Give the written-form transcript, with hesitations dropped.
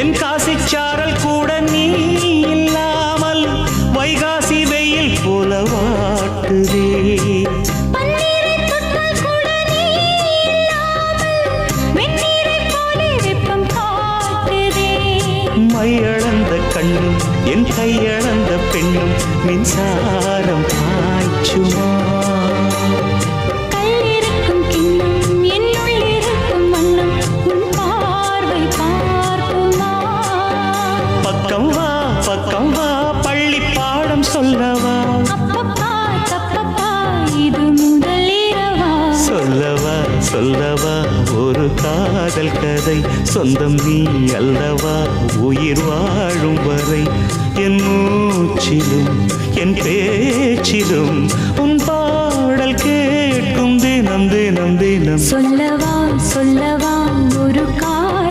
தென்காசி சாரல் கூட நீ இல்லாமல் வைகாசி வெயில் போல வாட்டுதே. மையளந்த கண்ணும் என் கையளந்த பெண்ணும் மின்சாரம் பாய்ச்சுமா. கல்லிருக்கும் கிண்ணம் என்னுள் இருக்கும் வண்ணம் உன் பார்வை பார்க்குமா. பக்கம் வா பள்ளி பாடம் சொல்லவா. அப்பப்பா தப்பப்பா இது முதல் இரவா. சொல்லவா ஒரு காதல் கதை. சொந்தம் நீ அல்லவா உயிர் வாழும் வரை. என் மூச்சிலும் என் பேச்சிலும் உன் பாடல் கேட்கும் தினம் தினம் தினம். சொல்லவா ஒரு